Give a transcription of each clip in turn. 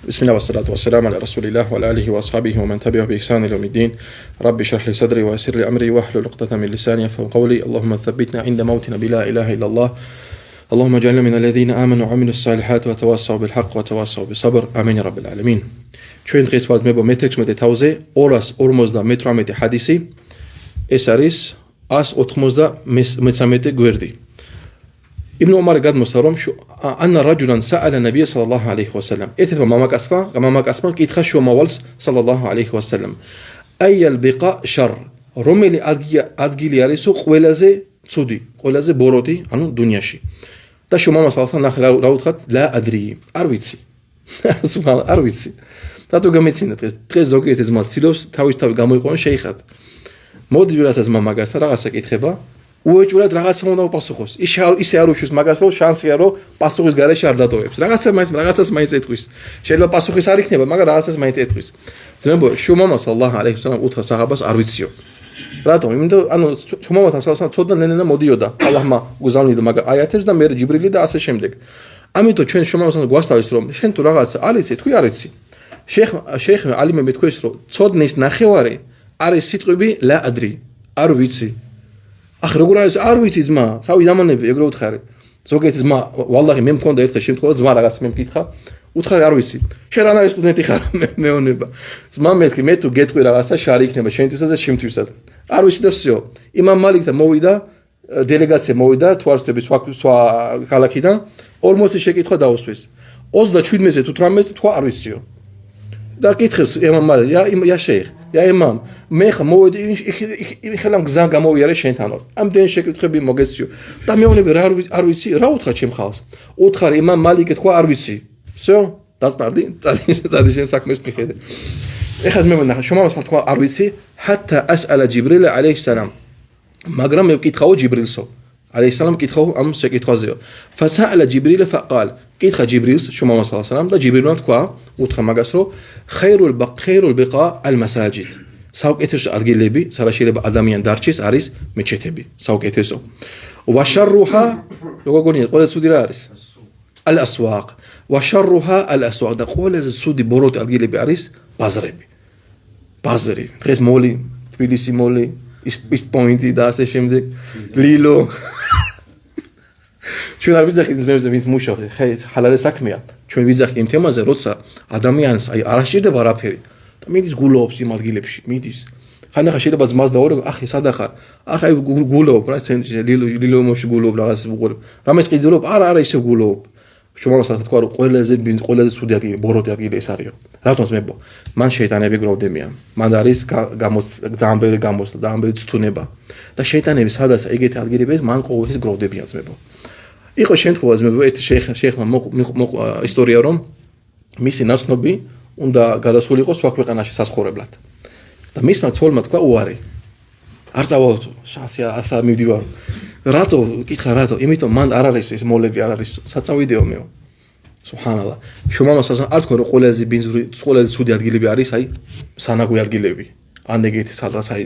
بسم الله والصلاة والسلام على رسول الله وعلى آله وأصحابه ومن تبعه بإحسان إلى يوم الدين رب اشرح لي صدري ويسر لي أمري واحلل عقدة من لساني يفقهوا قولي اللهم ثبتنا عند موتنا بلا إله إلا الله اللهم اجعلنا من الذين آمنوا وعملوا الصالحات وتواصوا بالحق وتواصوا بالصبر آمين يا رب العالمين. ჩვენ დღეს ვაზმებო მე-16-ზე 258 حديثي ეს არის 193 გვერდი. ابن عمر გადმოსცა რომ أن رجلا سأل النبي صلى الله عليه وسلم ერთმა მამაკაცმა კითხა შუამავალს صلى الله عليه وسلم أي البقاء شر რომელი ადგილი არის ყველაზე ცუდი ყველაზე ბოროტი ანუ დუნიაში და შუამავალს ნახე რა უთხრათ لا أدري არ ვიცი არ ვიცი რატო გამეცინა დღეს ზოგიერთი ძმა ცდილობს თავისთავად გამოიყვანოს შეიხად მოდი ვიღაცას მამაკაცს რაღაცა კითხება უეჭვრად რაღაცა უნდა უპასუხოს. ისე არ უშვებს მაგას რომ შანსია რომ პასუხის გარეშე არ დატოვებს. რაღაცას მაინც ეთქვის. შეიძლება პასუხის არ იქნება, მაგრამ რაღაცას მაინც ეთქვის. ძმებო, შუმამა სალლაჰუ ალეიჰი ვასალამ უთხრა საჰაბას არ ვიციო. რატომ? იმიტომ ანუ შუმამათან სალლაჰუ ცოდნა ნენენა მოდიოდა. ალლაჰმა გუზავნიდა მაგ აიათებს და მე ჯიბრილი და ასე შემდეგ. ამიტომ ჩვენ შუმამასთან გვასწავლის რომ შენ თუ რაღაცა არ იცი, თქვი არ იცი. შეიხ ალიმები თქვის რომ ცოდნის ნახევარი არის სიტყვები ლა ადრი. არ ვიცი. ახ როგორ არის არ ვიცი ძმა, თავი დამანები ეგრე უთხარი. ზოგიერთი ძმა, ვალლაჰი მე მქონდა ერთხელ შემთხვევა ძმა რაღაც მე მკითხა, უთხარი არ ვიცი. შენ რა არის სტუდენტი ხარ მეონება. ძმა მეთქი მე თუ გეტყვი რაღაცა შარი იქნება შენთვისაც და ჩემთვისაც. არ ვიცი და всё. იმამ მალიქთან მოვიდა დელეგაცია მოვიდა თვარსტების სხვა ქალაქიდან 40 შეკითხვა დაუსვეს. 27-ზე თუ 18-ზე თქვა არ ვიციო. და კითხეს იმამ მალიქ, ია შეიხ یا امام მე ხა მოვედი იხელამ გზა გამოვიარე შენთანო ამდენ შეკითხები მოგეციო და მეუბნები რა არ ვიცი რა უთხრა ჩემ ხალხს უთხარი იმამ მალიკე თქვა არ ვიცი всё დასტარდი წადი შენ საქმეს მიხედე ეხლა მე მენახა შუმამასალ თქვა არ ვიცი حتى اسال جبريل عليه السلام მაგრამ მე ვკითხაო ჯიბრილსო عليه السلام კითხაო ამ შეკითხვაზეო فسال جبريل فقال კითხა ჯიბრილს შუმამასალ სალამ და ჯიბრილმა თქვა უთხრა მაგას რომ خير البقاء المساجد საუკეთესო ადგილები სადაც შეიძლება ადამიანი დარჩეს არის მეჩეთები საუკეთესო وشرها როგორ გონია ყველაზე ცუდი რა არის الاسواق وشرها الاسواق და ყველაზე ცუდი ბოროტი ადგილები არის ბაზრები ბაზრი დღეს მოლი თბილისი მოლი East Point და ასე შემდეგ ლილო ჩვენ არ ვიძახით ძმებზე ვინც მუშაობს ხა ეს ჰალალი საქმეა ჩვენ ვიძახით იმ თემაზე როცა ადამიანს აი არ აღჭირდება რაფერი და მიდის გულობს იმ ადგილებში მიდის ხანახა შეიძლება ძმას დაორებ ახი სადახარ ახ აი გულობ რა ცენტრში ლილო მოში გულობ რაღაც უყურებ რამეს ყიდულობ არა ისე გულობ შუმამასალ თქვა რომ ყველაზე ცუდი ადგილი ბოროტი ადგილი ეს არისო რატომ ძმებო მან შეიტანები გროვდებიან მან არის ძალიან ბევრი გამოსვლა ძალიან ბევრი ცთუნება და შეიტანები სადაც ეგეთი ადგილები მან ყოველთვის გროვდებიან ძმებო იყო შემთხვევა ძმებო ერთი შეიხმა ისტორია რომ მისი ნაცნობი უნდა გადასულიყო სხვა ქვეყანაში სასხურებლად და მისმა ცოლმა თქვა უარი არ წავალ შანსი არ მივდივარ რატო კითხა რატო იმიტომ მან არ არის ეს მოლები არ არის საწავიდეო მეო სუბჰანალლა შუმამასალ არ თქვა რომ ყველაზე ბინძური ყველაზე ცუდი ადგილები არის აი სანაგვი ადგილები ან ეგეთი სადაც აი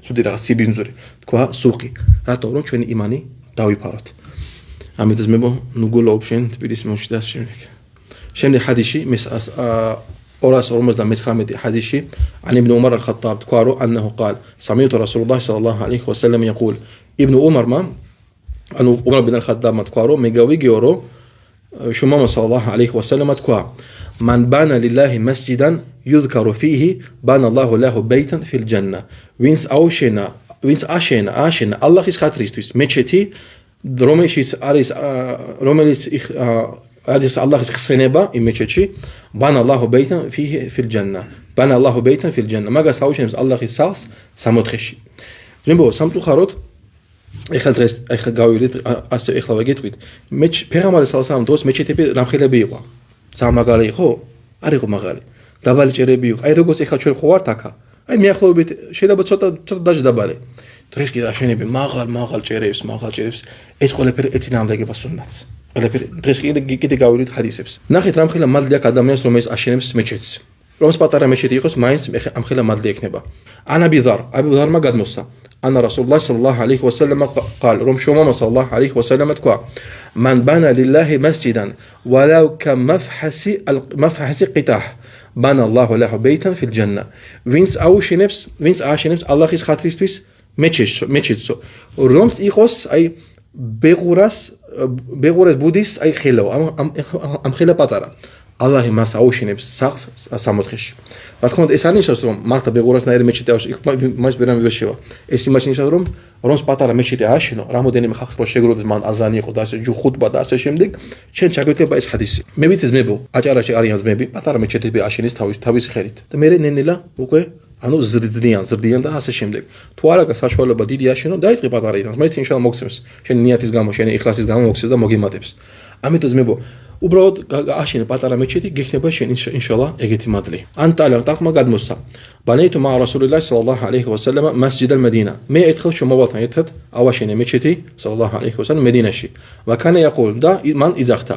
ცუდი რაღაც სიბინძური თქვა სუყი რატო რომ ჩვენი იმანი დავიფაროთ ამიტომ ძმებო ნუ გულობ შენ თბილისში მოშ და შემდეგ ჰადიში მის 259 حديثي عن ابن عمر الخطاب تقارو أنه قال سمعت رسول الله صلى الله عليه وسلم يقول ابن عمر ما أنه عمر بن الخطاب ما تقارو ميجاوي جورو شمام صلى الله عليه وسلم تقار من بنى لله مسجدا يذكر فيه بنى الله له بيتا في الجنة وينس أشينا الله خيس خاطريستوس مچتي روميشيس أريس روميليس არის ალლაჰის ხსენება იმ მეჩეთში ბანა ალლაჰუ ბეიტან ფი الجنة ბანა ალლაჰუ ბეიტან ფი الجنة მაგას აუშენებს ალლაჰის სახლს სამოთხეში ძმებო სამწუხაროდ ეხლა გავიდეთ ასე ეხლა ვაგეთქვით პეღამბარი სალალაჰუ დროს მეჩეთები რამხელები იყო სამაგალი იყო არ იყო მაღალი დაბალი ჭერები იყო აი როგორც ეხლა ჩვენ ხო ვართ აქა აი მიახლოებით შეიძლება ცოტა დაჟდაბალი დღეს კი დაშენები მაღალ ჭერებს ეს ყველაფერი ეცინააღმდეგება სუნნათს დღეს კიდე გავიდით ჰადისებს ნახეთ რამხელა მადლი აქვს ადამიანს რომელიც აშენებს მეჩეთს რომს პატარა მეჩეთი იყოს მაინც ამხელა მადლი ექნება აბი დარმა გადმოსცა ანა რასულულlah სალლალაჰუ ალეიჰი ვასალამ قال რომ შუმამა სალლალაჰუ ალეიჰი ვასალამ თქვა მან ბანა ლილაჰი მასჯიდან ولو كمفحص قطع بنى الله له بيتا في الجنة ვინც აშენებს ალლაჰის ხათრისთვის მეჩეთსო რომს იყოს აი ბეღურას ბუდის აი ხელო ამ ხელა პატარა ალლაჰი მას აუშენებს სახლს სამოთხეში. რა თქმა უნდა ეს არ ნიშნავს რომ მართლა ბეღურასნაირი მეჩეთი მას ვერამ ვეშევა. ეს იმას ნიშნავს რომ რომს პატარა მეჩეთი ააშენო, რამოდენიმე ხალხი რო შეგროვდეს მან აზანი იყო და ასე ხუტბა და ასე შემდეგ, ჩვენ ჩაგვექნება ეს ჰადისი. მე ვიცი ძმებო, აჭარაში არიან ძმები, პატარა მეჩეთები აშენის თავისი ხელით. და მე ნენელა უკვე ანუ ზრდიან და ასე შემდეგ. თუ არ აქვს საშუალება დიდი აშენო, დაიწყე პატარაიდან. მე ინშალლა მოგცემს. შენი ნიათის გამო, შენი იხლასის გამო მოგცემს და მოგემატებს. ამიტომ ძმებო, უბრალოდ აშენე პატარა მეჩეთი, გექნება შენ ინშალლა ეგეთი მადლი. ანტალა ტახმა გადმოსა. ბანეიტუ მა რასულილlah სალალლაჰუ ალეიჰი ვასალამ მასჯიდ ალ-მადინა. მე ერთხელ შემოვალთან ერთად ავაშენე მეჩეთი სალალლაჰუ ალეიჰი ვასალამ მედინაში. ვაკანა იყულ და მან იძახთა.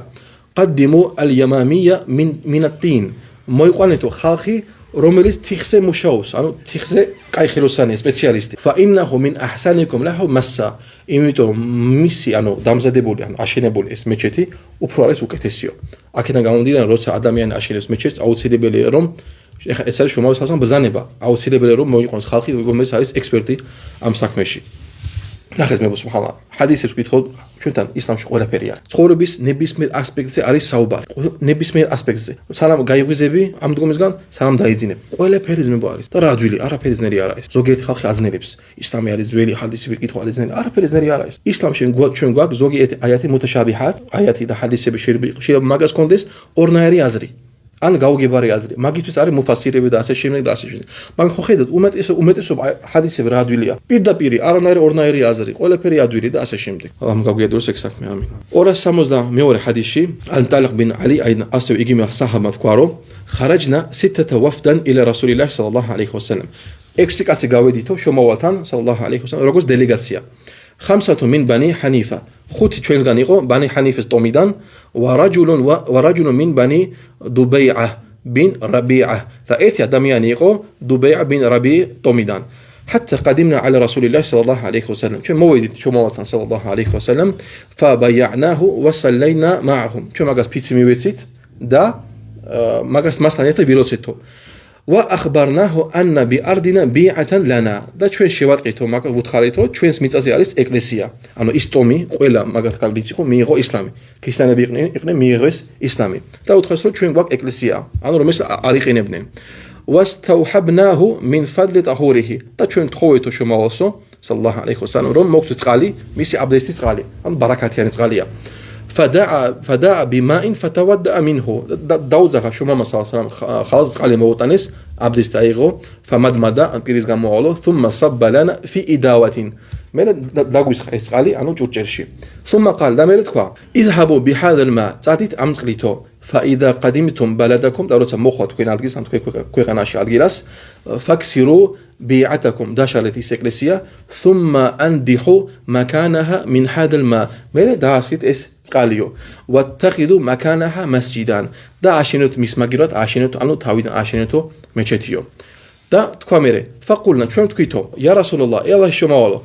ყადიმუ ალ-იამამია მინ ატ-ტინ. მოიყვანეთო ხალხი რომელიც თიხზე მუშაობს, ანუ თიხზე კაი ხელოსანია სპეციალისტი. Fa innahu min ahsanikum lahu massa. იმიტომ მისი, ანუ დამზადებული, ანუ აშენებული ეს მეჩეთი უფრო არის უკეთესიო. აქედან გამომდინარე, როცა ადამიანი აშენებს მეჩეთს, აუცილებელია რომ ეხლა ეს არის შრომავის ხალხთან ბრძანება. აუცილებელია რომ მოიყვანოს ხალხი, რომელიც არის ექსპერტი ამ საქმეში. ნახეთ მე სუბჰანალლაჰ. ჰადისებს ვკითხავთ, ჩვენთან ისლამში ყველაფერი არის. ცხოვრების ნებისმიერ ასპექტზე არის საუბარი. ნებისმიერ ასპექტზე. სანამ გაიღვიზები ამ დგომისგან, სანამ დაიძინებ. ყველაფერი ზმება არის. და რა ადვილი, არაფერი ძნელი არ არის. ზოგიერთი ხალხი აძნელებს. ისლამი არის ძველი, ჰადისი ვიკითხო არის ძნელი. არაფერი ძნელი არ არის. ისლამში ჩვენ გვაქვს ზოგიერთი აიათი მუთაშაბიჰათ, აიათი და ჰადისები შეიძლება მაგას კონდეს ორნაირი აზრი. ან გაუგებარი აზრი. მაგისთვის არის მუფასირები და ასე შემდეგ და ასე შემდეგ. მაგრამ ხო ხედავთ, უმეტესობა ჰადისები რა ადვილია. პირდაპირ არანაირი ორნაირი აზრი, ყველაფერი ადვილი და ასე შემდეგ. ალლაჰ გაგვიადროს ეგ საქმე, ამინ. 262 ჰადისში, ან-ტალყ ბინ ალი აიდ ასევე იგივე საჰაბა თქვა რომ ხარაჯნა სიტათა ვაფდან ილა რასულილlah სალალლაჰუ ალეიჰი ვასალამ. 6 კაცი გავედითო შომავალთან სალალლაჰუ ალეიჰი ვასალამ როგორც დელეგაცია. ხამსათუ მინ ბანი ჰანიფა. 5 ჩვენსგან იყო ბანი ჰანიფეს ტომიდან ვარაჯულუნ მინ ბანი დუბეია ბინ რაბია და ერთი ადამიანი იყო დუბეია ბინ რაბი ტომიდან. حتى قدمنا على رسول الله صلى الله عليه وسلم. ჩვენ მოვედით შომავალთან صلى الله عليه وسلم فبايعناه وصلينا معهم. ჩვენ მაგას ფიცი მივეცით და მაგას მასთან ერთად ვილოცეთო. وأخبرناه أن بأرضنا بيعة لنا. და ჩვენ შევატყითო, მაგას ვუთხარით, რომ ჩვენს მიწაზე არის ეკლესია. ანუ ის ტომი, ყველა მაგათ კალბიც იყო, მიიღო ისლამი. ქრისტიანები იყვნენ, მიიღეს ისლამი. და უთხრეს, რომ ჩვენ გვაქვს ეკლესია, ანუ რომელსაც არ იყენებდნენ. واستوحبناه من فضل طهوره. და ჩვენ თხოვეთო შომავალსო, სალალლაჰუ ალეიჰი ვასალამ, რომ მოგცეთ წყალი, მისი აბდესტის წყალი, ანუ ბარაკათიანი წყალია. فدعا بماء فتودع منه. დაუძახა შომამა სალალლაჰუ ხალხს წყალი მოუტანეს, აბდესტი აიღო, فمدمد პირის გამოავალო, ثم صب لنا في إداوة. მე დაგვისხა ეს წყალი, ანუ ჭურჭელში. ثم قال და მე თქვა, اذهبوا بهذا الماء. წადით ამ წყლითო. فإذا قدمتم بلدكم. და როცა მოხვა თქვენ ადგილს, ან ქვეყანაში ადგილას, فاكسروا بيعتكم. დაშალეთ ის ეკლესია, ثم اندحوا مكانها من هذا الماء. მე დაასხით ეს წყალიო. واتخذوا مكانها مسجدا. და აშენოთ მის მაგივრად, აშენოთ, ანუ თავიდან აშენეთო მეჩეთიო. და თქვა მე, فقلنا ჩვენ თქვითო, يا رسول الله, الله შომავალო,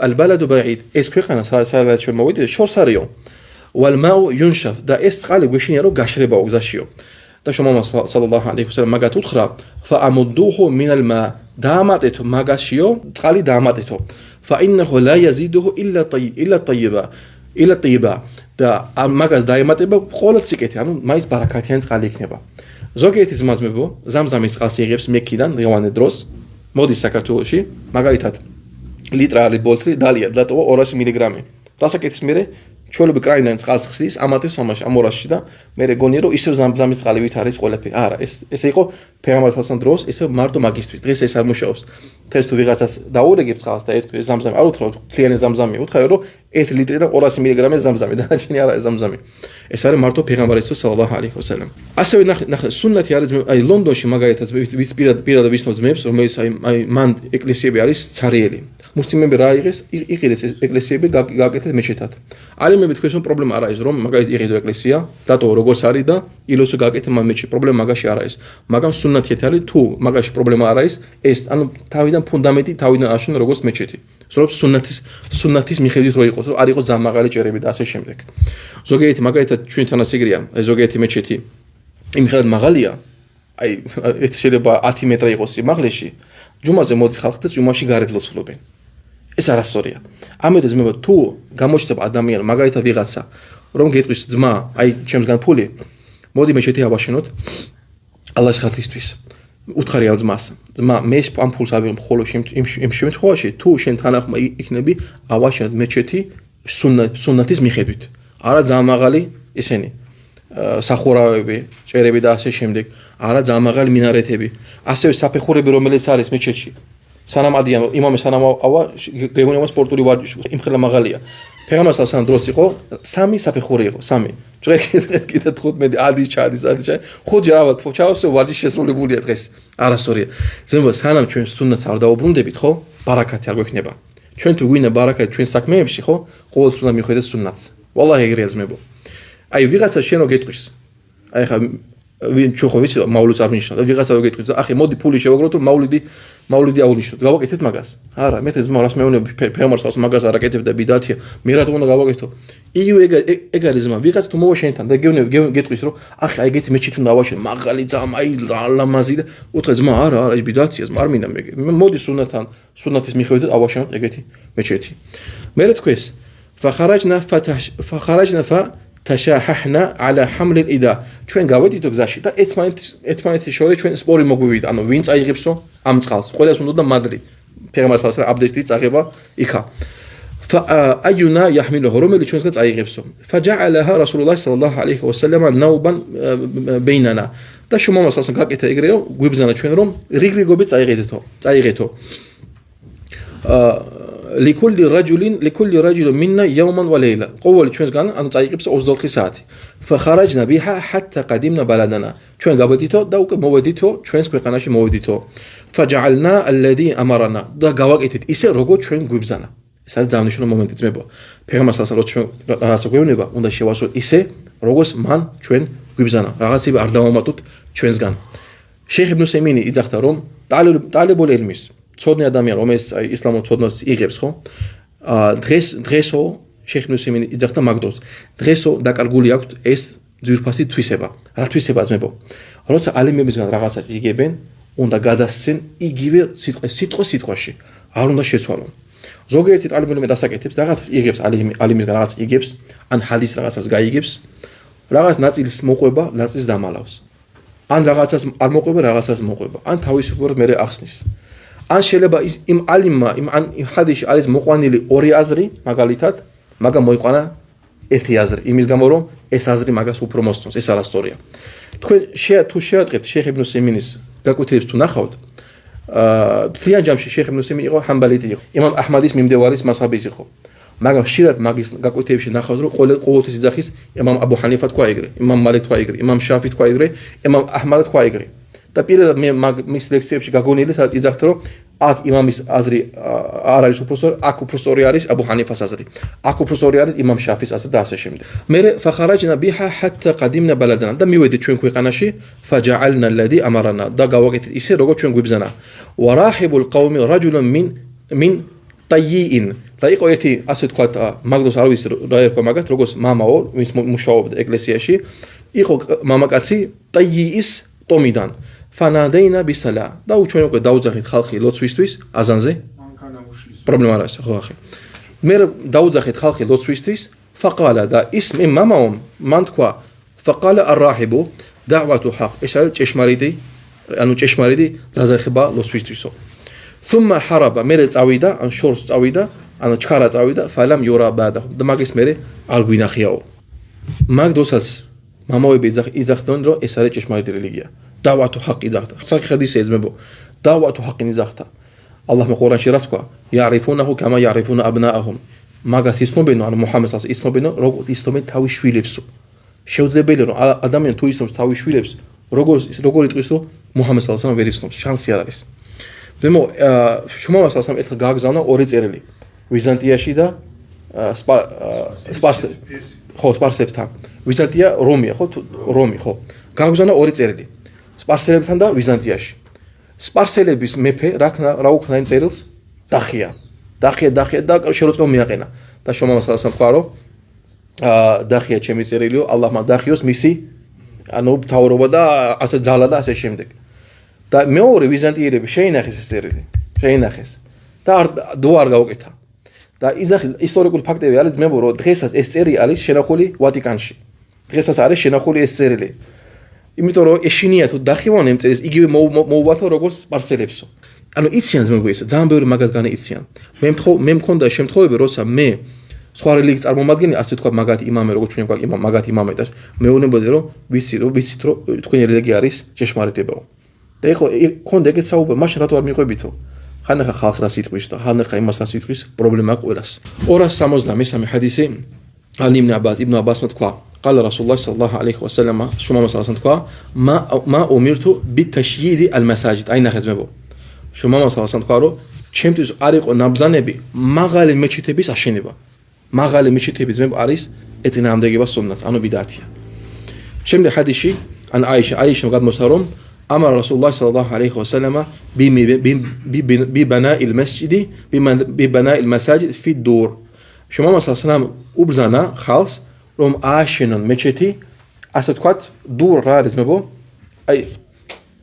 البلد بعيد. ეს ქვეყანა სადაც ჩვენ მოვიდეთ, შორს არისო. والماء ينشف. და ეს წყალი გვეშინია რომ გაშრებაო გზაშიო. და შომამა სალალლაჰუ ალეიჰი ვასალამ მაგათ უთხრა, فامدوه من الماء. დაამატეთო მაგაშიო, წყალი დაამატეთო. فإنه لا يزيده إلا طيبا. და მაგას დაემატება ყოველ სიკეთე, ანუ მაინც ბარაკათიანი წყალი იქნება. ზოგიერთი ზმაზმებო, ზამზამის წყალს იღებს მექიდან დღევანდელ დროს, მოდის საქართველოში, მაგალითად ლიტრალი ბოთლი დალია, დატოვა 200 მილიგრამი. რასაკეთის მერე ჩვეულებრივ კრაინიდან წყალს ხსნის, ამატებს ამაში, ამ 200-ში და მე გონია რომ ისევ ზამზამის წყალივით არის ყველაფერი. არა, ესე იყო ფეღამბარის დროს, ესე მარტო მაგისტრის. დღეს ეს არ მუშაობს. დღეს თუ ვიღაცას დაურეგებ წყალს და ეთქვი ზამზამი, არ უთხრა მთლიანი ზამზამი, უთხრა რომ 1 ლიტრიდან 200 მილიგრამი ზამზამი, დანარჩენი არა ზამზამი. ეს არის მარტო ფეღამბარის სალალლაჰუ ალეიჰი ვასალამ. ასევე ნახე სუნნათი არის, აი ლონდონში მაგალითად ვის პირადად ვისნო ძმებს, რომელიც აი მან ეკლესიები არის ცარიელი. მუსლიმები რა იღეს? იყირეს ეკლესიები გააკეთეს მეჩეთად. ალიმები თქვენ რომ პრობლემა არ არის რომ მაგალითად იყიდო ეკლესია, დატოვა როგორც არის და ილოსო გააკეთე მეჩეთი. პრობლემა მაგაში არ არის. მაგრამ სუნნათიეთ არის თუ მაგაში პრობლემა არ არის, ეს ანუ თავიდან ფუნდამენტი თავიდან აშენო როგორც მეჩეთი. ზოგადად სუნნათის მიხედვით რო იყოს, რომ არ იყოს ზამაღალი ჭერები და ასე შემდეგ. ზოგიერთი მაგალითად ჩვენთანაც იგრია, აი ზოგიერთი მეჩეთი იმხელად მაღალია, აი ეს შეიძლება 10 მეტრი იყოს სიმაღლეში, ჯუმაზე მოდის ხალხი და წვიმაში გარეთ ლოცულობენ. ეს არასწორია. ამიტომ მე თუ გამოჩნდება ადამიანი, მაგალითად ვიღაცა, რომ გეტყვის ძმა, აი ჩემსგან ფული, მოდი მეჩეთი ავაშენოთ ალლაჰის ხატისთვის. უთხარი ამ ძმას, ძმა მე ამ ფულს ავიღებ ხოლო იმ შემთხვევაში, თუ შენ თანახმა იქნები ავაშენოთ მეჩეთი სუნნათის მიხედვით. არა ძალიან მაღალი ესენი სახურავები, ჭერები და ასე შემდეგ, არა ძალიან მაღალი მინარეთები, ასევე საფეხურები რომელიც არის მეჩეთში. სანამ ადიან იმამე სანამ ავა გეგონება სპორტული ვარჯიში იმხელა მაღალია. ფეგამასალ სამ დროს იყო 3 საფეხური იყო, 3. დღეს 15 ადის ჩადის. ხოჯი ავად ჩავსო ვარჯიში შესრულებულია დღეს. არასწორია. ზემო სანამ ჩვენ სუნნათს არ დაუბრუნდებით, ხო? ბარაკათი არ გვექნება. ჩვენ თუ გვინდა ბარაკათი ჩვენ საქმეებში, ხო? ყოველთვის უნდა მიხვიდეთ სუნნათს. ვალლაჰი ეგრეა ზმებო. აი ვიღაცა შენო გეტყვის. აი ხა ჩვენ ხო ვიცი მაულიდს არ მინიშნავ. ვიღაცა რო გეტყვის, ახი მოდი ფული შევაგროთ რომ მაულიდი აღვნიშნოთ. გავაკეთეთ მაგას. არა, მე თვითონ რას მეუბნები ფეგამასალს მაგას არ აკეთებ და ბიდათია. მე რატომ უნდა გავაკეთო? იგივე ეგ არის ზმა. ვიღაცა თუ მოვა შენთან და გეტყვის რომ ახი აი ეგეთი მეჩეთი უნდა ავაშენო, მაღალი ძამ, აი ლამაზი და უთხრა ძმა არა, ეს ბიდათია, არ მინდა მე. მოდი სუნნათის მიხედვით ავაშენოთ ეგეთი მეჩეთი. მე თქვენს فخرجنا تشاححنا على حمل الإدا ჩვენ გავედითო გზაში და ერთმანეთის შორის ჩვენ სპორი მოგვივიდა ანუ ვინ წაიღებსო ამ წყალს ყველას უნდა და მადრი ფეგამასალს რა აპდეიტის წაღება იქა فأينا يحمله რომელი ჩვენსგან წაიღებსო فجعلها رسول الله صلى الله عليه وسلم نوبا بيننا და შუმამასალს გაკეთა ეგრე რომ გვიბზანა ჩვენ რომ რიგრიგობით წაიღეთო لكل رجل منا يوما وليلة قول ჩვენსგან ანუ წაიღებს 24 საათი فخرجنا بها حتى قدمنا بلدنا ჩვენ გავედითო და უკვე მოვედითო ჩვენს ქვეყანაში მოვედითო فجعلنا الذي امرنا და გავაკეთეთ ისე როგორც ჩვენ გვიბზანა ეს არის ძალიან მნიშვნელოვანი მომენტი ძმებო ფეგამასალს რო ჩვენ რაღაცა გვევნება უნდა შევასრულოთ ისე როგორც მან ჩვენ გვიბზანა რაღაცები არ დავამატოთ ჩვენსგან შეიხ იბნ სემინი იძახდა რომ ტალიბულ ილმის ცოდნე ადამიანი რომელიც ისლამურ ცოდნას იღებს ხო დღესო შეიხ იბნ სემინი იძახდა მაგდროს დღესო დაკარგული აქვს ეს ძვირფასი თვისება რა თვისება ძმებო როცა ალიმებისგან რაღაცას იგებენ უნდა გადასცენ იგივე სიტყვაში არ უნდა შეცვალონ ზოგიერთი ტალიბულები დასაკეთებს რაღაცას იგებს ალიმისგან რაღაც იგებს ან ჰადის რაღაცას გაიგებს რაღაც ნაწილის მოყვება ნაწილის დამალავს ან რაღაცას არ მოყვება რაღაცას მოყვება ან თავისუფლად მე ახსნის ან შეიძლება იმ ალიმმა იმ ჰადისში არის მოყვანილი ორი აზრი მაგალითად მაგრამ მოიყვანა ერთი აზრი იმის გამო რომ ეს აზრი მაგას უფრო მოსწონს ეს არასწორია თქვენ თუ შეატყებთ შეიხ იბნ სემინის გაკვეთილებს თუ ნახავთ მთლიან ჯამში შეიხ იბნ სემინი იყო ჰამბალიტი იყო იმამ აჰმადის მიმდევარის მასაბის იყო მაგრამ ხშირად მაგის გაკვეთილებში ნახავთ რომ ყოველთვის იძახის იმამ აბუ ჰანიფა თქვა ეგრე იმამ მალიქ თქვა ეგრე იმამ შაფი თქვა ეგრე იმამ აჰმად თქვა ეგრე და პირადად მე მის ლექციებში გაგონილი სადაც იძახთ რომ აქ იმამის აზრი არ არის უფროსორი აქ უფროსორი არის აბუ ჰანიფას აზრი აქ უფროსორი არის იმამ შაფის აზრი და ასე შემდეგ მე فخرجنا بها حتى قدمنا بلدنا და მივედით ჩვენ ქვეყანაში فجعلنا الذي امرنا და გავაკეთეთ ისე როგორც ჩვენ გვიბზანა وراحب القوم رجل من طيين და იყო ერთი ასე თქვა მაგდოს არ ვიცი რა ერქვა მაგათ როგორც მამაო ვის მუშაობდა ეკლესიაში იყო მამაკაცი ტაიის ტომიდან فنادينا بالصلاة და ჩვენ უკვე დაუძახით ხალხი ლოცვისთვის აზანზე პრობლემა არ არის ხო ახი მე დაუძახით ხალხი ლოცვისთვის فقال და ის მე მამაო მან თქვა فقال الراهب دعوة حق ეს არის ჭეშმარიტი დაზახება ლოცვისთვისო ثم حرب მე წავიდა ან შორს წავიდა ან ჩქარა წავიდა فلم يرى بعده და მაგის მე არ გვინახიაო მაგ დროსაც მამაოები იძახდნენ რომ ეს არის ჭეშმარიტი რელიგია დავათო ჰაყი ზახტა საკხედის ეძმებო დავათო ჰაყინი ზახტა ალლაჰმა ყურანში რა თქვა იარიფუნაჰუ კამა იარიფუნა აბნააჰუმ მაგას ისნობენ ანუ მუჰამედს ისნობენ როგორც ისნობენ თავის შვილებსო შეუძლებელია რომ ადამიანი თუ ისნობს თავის შვილებს როგორ იტყვის რომ მუჰამედს ვერ ისნობს შანსი არ არის ზემო შუმავა სალსამ ერთხელ გააგზავნა ორი წერილი ვიზანტიაში და სპარსებთან. ვიზანტია რომია ხო? რომი ხო? გააგზავნა ორი წერილი სპარსელებთან და ვიზანტიაში. სპარსელების მეფე რა უქნა იმ წერილს? დახია და შეროწყო მიაყენა და შუმავა სალსამ თქვა რომ დახია ჩემი წერილიო, ალლაჰმა დახიოს მისი მთავრობა და ასე ძალა და ასე შემდეგ. და მეორე ვიზანტიელები შეინახეს ეს წერილი. შეინახეს და არ გაუკეთა. და ისტორიკული ფაქტები არის ძმებო, რომ დღესაც ეს წერილი არის შენახული ვატიკანში. დღესაც არის შენახული ეს წერილი. იმიტომ რომ ეშინია თუ დახივან იმ წერილს იგივე მოუვათო როგორც სპარსელებსო. ანუ იციან ძმებო ეს ძალიან ბევრი მაგათგანი იციან. მე მქონდა შემთხვევები, როცა მე სხვა რელიგიის წარმომადგენელი ასე თქვა მაგათ იმამე როგორც ჩვენ გვაქვს მაგათ იმამე და მეუბნებოდი რომ ვიცით რომ თქვენი რელიგია არის ჭეშმარიტებაო. და ეხლა ქონდა ეგეთ საუბარი, მაშინ რატო არ მიყვებითო? ხანახა ხალხს რა სიტყვის და ხანახა იმას რა სიტყვის, პრობლემა ყველას. 263 ჰადისი ალი იბნ აბასმა თქვა قال رسول الله صلى الله عليه وسلم შუმავა სალასამ თქვა ما امرت بالتشييد المساجد აი ნახე ძმებო შუმავა სალასამ თქვა რომ ჩემთვის არ იყო ნაბრძანები მაღალი მეჩეთების აშენება მაღალი მეჩეთები ძმებო არის ეწინააღმდეგება სუნნათს ანუ ბიდათია შემდეგ ჰადისში ან აიშა გადმოსცა რომ أمر رسول الله صلى الله عليه وسلم ببناء المسجد ببناء المساجد في الدور შუმავა სალასამ უბრძანა ხალხს რომ ააშენონ მეჩეთი ასე ვთქვათ დურ რა არის მებო აი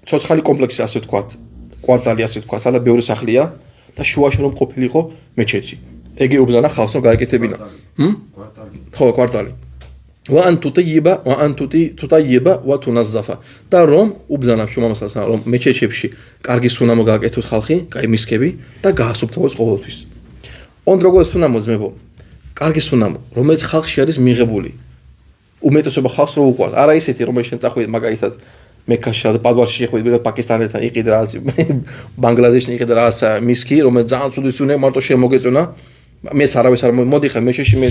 ცოცხალი კომპლექსი ასე ვთქვათ კვარტალი ასე ვთქვათ სადა ბევრი სახლია და შუაში რომ ყოფილიყო მეჩეთი ეგე უბრძანა ხალხს რომ გაეკეთებინა ხო კვარტალი وأن تطيب وتنظف და რომ უბრძანა შუმავა სალასამ რომ მეჩეთებში კარგი სუნამო გააკეთოს ხალხი კაი მისქები და გაასუფთავოს ყოველთვის on როგორ სუნამოს მებო კარგი სუნამო, რომელიც ხალხში არის მიღებული. უმეტესობა ხალხს რო უყვარს. არა ისეთი, რომელიც შენ წახვიდე მაგალითად მექაში და პადვაში შეხვიდე პაკისტანელთან იყიდე რა ბანგლადეშში იყიდე რა მისკი, რომელიც ძალიან ცუდი სუნე მარტო შემოგეწონა. მე სარავეს არ მოდი ხა მეჩეში მე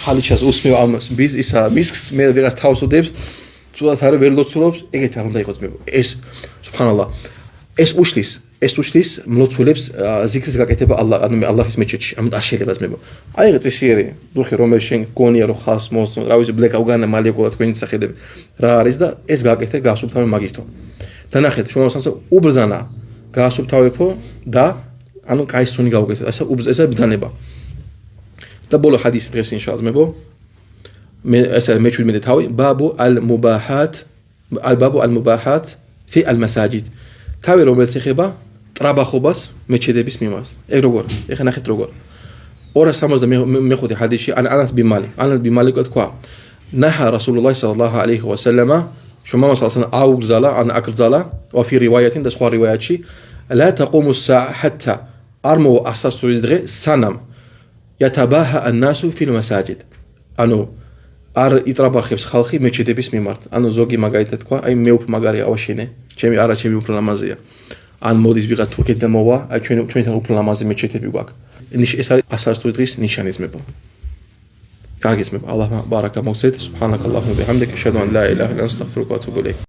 ხალიჩას უსმევ ამას ისა მისკს მე ვიღაც თავს უდებს, ცუდად არ ვერ ლოცულობს, ეგეთი არ უნდა იყოს მე. ეს სუბჰანალლა. ეს უშლის მლოცველებს ზიქრის გაკეთება ალლაჰის მეჩეთში. ამიტომ არ შეიძლება ძმებო. აი ეს წესიერი დუხი რომელიც შენ გონია რომ ხალხს მოსწონს, რა ვიცი ბლეკა უგანა მალეკოლა თქვენი სახელები რა არის და ეს გაკეთე გაასუფთავე მაგითო. და ნახეთ, შუამავ სალასამ უბრძანა გაასუფთავებო და ანუ კაი სუნი გაუკეთე. ესა ბრძანება. და ბოლო ჰადისი დღეს ინშაალლა ძმებო. მე ესა მე-17 თავი ბაბუ ალ-მუბაჰათ ფი ალ-მასაჯიდ. თავი რომელიც ეხება ტრაბახობას მეჩეთების მიმართ. ეგ როგორ? ეხლა ნახეთ როგორ. 265 ჰადისში ანას ბინ მალიკ თქვა ნაჰა რასულულლაჰი სალალლაჰუ ალეიჰი ვასალამა შუმავა სალასამ აუგზალა ან აკრძალა ვა ფი რივაიათინ და სხვა რივაიათში ლა თაყუმუ საა ჰათა არმო ასასურის დღე სანამ يتباهى الناس في المساجد ანუ არ იტრაბახებს ხალხი მეჩეთების მიმართ. ანუ ზოგი მაგალითად თქვა, აი მე უფრო მაგარი ავაშენე, ჩემი უფრო ლამაზია. ან მოდის ვიღაც თურქეთიდან მოვა, აი ჩვენთან უფრო ლამაზი მეჩეთები გვაქვს. ეს არის ასასტური დღის ნიშანი ძმებო. კარგი ძმებო, ალლაჰ ბარაკა მოგცეთ. სუბჰანაკალლაჰუმ ბიჰამდიკ, აშჰადუ ან ლა ილაჰა ილლა ანტა ასტაგფირუკა ვა ატუბუ ილაიქ.